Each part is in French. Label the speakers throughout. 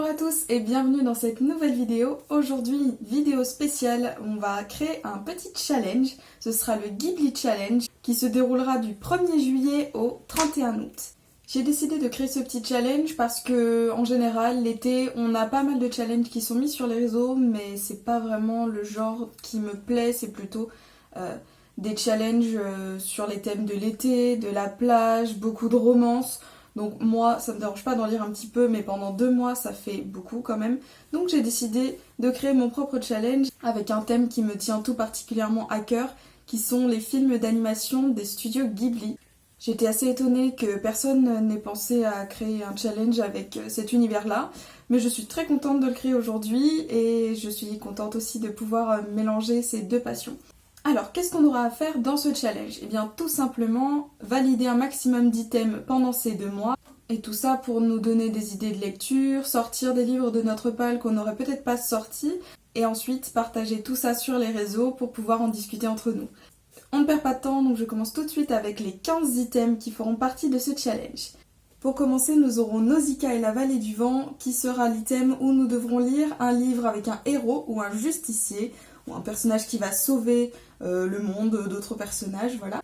Speaker 1: Bonjour à tous et bienvenue dans cette nouvelle vidéo. Aujourd'hui, vidéo spéciale, on va créer un petit challenge. Ce sera le Ghibli Challenge qui se déroulera du 1er juillet au 31 août. J'ai décidé de créer ce petit challenge parce que, en général, l'été, on a pas mal de challenges qui sont mis sur les réseaux, mais c'est pas vraiment le genre qui me plaît, c'est plutôt des challenges sur les thèmes de l'été, de la plage, beaucoup de romance. Donc moi, ça me dérange pas d'en lire un petit peu, mais pendant 2 mois, ça fait beaucoup quand même. Donc j'ai décidé de créer mon propre challenge avec un thème qui me tient tout particulièrement à cœur, qui sont les films d'animation des studios Ghibli. J'étais assez étonnée que personne n'ait pensé à créer un challenge avec cet univers-là, mais je suis très contente de le créer aujourd'hui et je suis contente aussi de pouvoir mélanger ces deux passions. Alors, qu'est-ce qu'on aura à faire dans ce challenge? Eh bien, tout simplement, valider un maximum d'items pendant ces 2 mois. Et tout ça pour nous donner des idées de lecture, sortir des livres de notre pile qu'on n'aurait peut-être pas sortis, et ensuite partager tout ça sur les réseaux pour pouvoir en discuter entre nous. On ne perd pas de temps, donc je commence tout de suite avec les 15 items qui feront partie de ce challenge. Pour commencer, nous aurons Nausicaa et la vallée du vent, qui sera l'item où nous devrons lire un livre avec un héros ou un justicier, ou un personnage qui va sauver le monde d'autres personnages, voilà.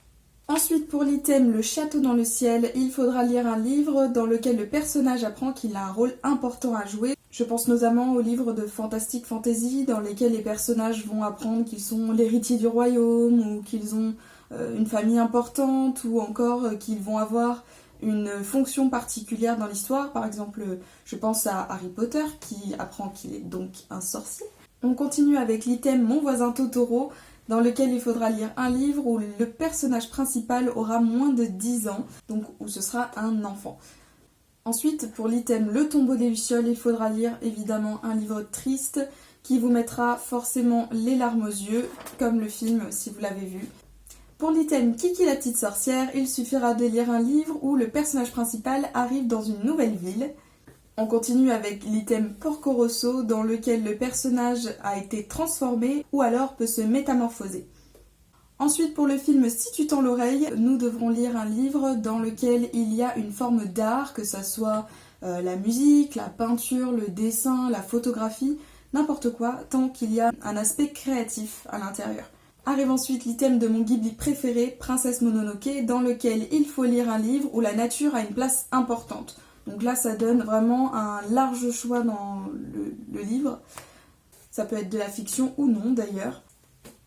Speaker 1: Ensuite, pour l'item Le château dans le ciel, il faudra lire un livre dans lequel le personnage apprend qu'il a un rôle important à jouer. Je pense notamment aux livres de Fantastic Fantasy dans lesquels les personnages vont apprendre qu'ils sont l'héritier du royaume ou qu'ils ont une famille importante ou encore qu'ils vont avoir une fonction particulière dans l'histoire. Par exemple, je pense à Harry Potter qui apprend qu'il est donc un sorcier. On continue avec l'item Mon voisin Totoro, dans lequel il faudra lire un livre où le personnage principal aura moins de 10 ans, donc où ce sera un enfant. Ensuite, pour l'item Le tombeau des lucioles, il faudra lire évidemment un livre triste qui vous mettra forcément les larmes aux yeux, comme le film si vous l'avez vu. Pour l'item Kiki la petite sorcière, il suffira de lire un livre où le personnage principal arrive dans une nouvelle ville. On continue avec l'item Porco Rosso dans lequel le personnage a été transformé ou alors peut se métamorphoser. Ensuite, pour le film Si tu tends l'oreille, nous devrons lire un livre dans lequel il y a une forme d'art, que ce soit la musique, la peinture, le dessin, la photographie, n'importe quoi, tant qu'il y a un aspect créatif à l'intérieur. Arrive ensuite l'item de mon Ghibli préféré, Princesse Mononoke, dans lequel il faut lire un livre où la nature a une place importante. Donc là, ça donne vraiment un large choix dans le livre. Ça peut être de la fiction ou non d'ailleurs.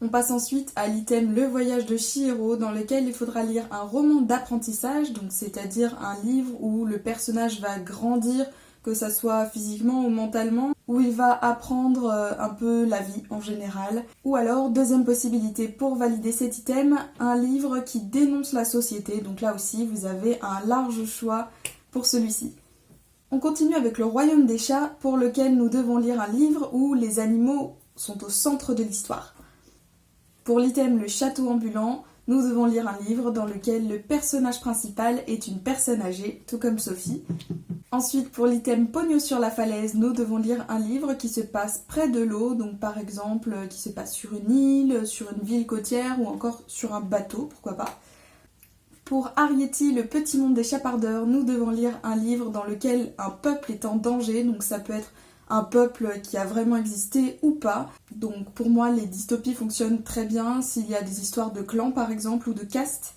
Speaker 1: On passe ensuite à l'item Le voyage de Chihiro, dans lequel il faudra lire un roman d'apprentissage, donc c'est-à-dire un livre où le personnage va grandir, que ça soit physiquement ou mentalement, où il va apprendre un peu la vie en général. Ou alors, deuxième possibilité pour valider cet item, un livre qui dénonce la société, donc là aussi vous avez un large choix pour celui-ci. On continue avec Le royaume des chats, pour lequel nous devons lire un livre où les animaux sont au centre de l'histoire. Pour l'item Le château ambulant, nous devons lire un livre dans lequel le personnage principal est une personne âgée, tout comme Sophie. Ensuite, pour l'item Pogno sur la falaise, nous devons lire un livre qui se passe près de l'eau, donc par exemple qui se passe sur une île, sur une ville côtière ou encore sur un bateau, pourquoi pas. Pour Arrietty, le petit monde des chapardeurs, nous devons lire un livre dans lequel un peuple est en danger, donc ça peut être un peuple qui a vraiment existé ou pas. Donc pour moi, les dystopies fonctionnent très bien s'il y a des histoires de clans par exemple ou de castes.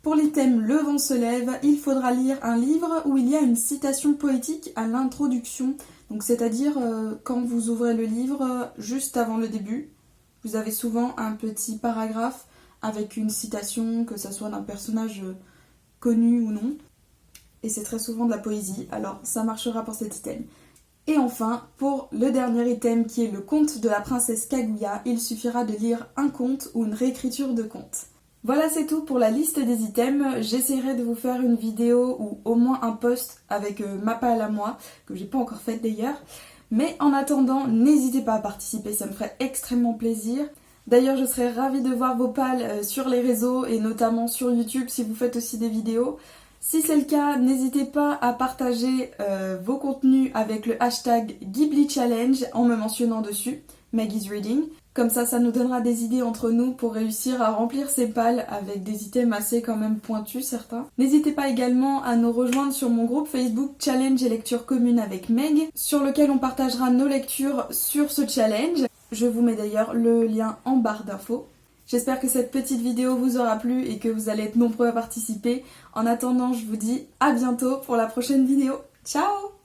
Speaker 1: Pour l'item Le vent se lève, il faudra lire un livre où il y a une citation poétique à l'introduction, donc c'est-à-dire quand vous ouvrez le livre juste avant le début, vous avez souvent un petit paragraphe avec une citation, que ça soit d'un personnage connu ou non. Et c'est très souvent de la poésie, alors ça marchera pour cet item. Et enfin, pour le dernier item qui est le conte de la princesse Kaguya, il suffira de lire un conte ou une réécriture de conte. Voilà, c'est tout pour la liste des items. J'essaierai de vous faire une vidéo ou au moins un post avec ma pile à moi, que j'ai pas encore faite d'ailleurs. Mais en attendant, n'hésitez pas à participer, ça me ferait extrêmement plaisir. D'ailleurs, je serais ravie de voir vos pales sur les réseaux et notamment sur YouTube si vous faites aussi des vidéos. Si c'est le cas, n'hésitez pas à partager vos contenus avec le hashtag Ghibli Challenge en me mentionnant dessus, Maggie's Reading. Comme ça nous donnera des idées entre nous pour réussir à remplir ces pales avec des items assez quand même pointus certains. N'hésitez pas également à nous rejoindre sur mon groupe Facebook Challenge et lecture commune avec Meg, sur lequel on partagera nos lectures sur ce challenge. Je vous mets d'ailleurs le lien en barre d'infos. J'espère que cette petite vidéo vous aura plu et que vous allez être nombreux à participer. En attendant, je vous dis à bientôt pour la prochaine vidéo. Ciao!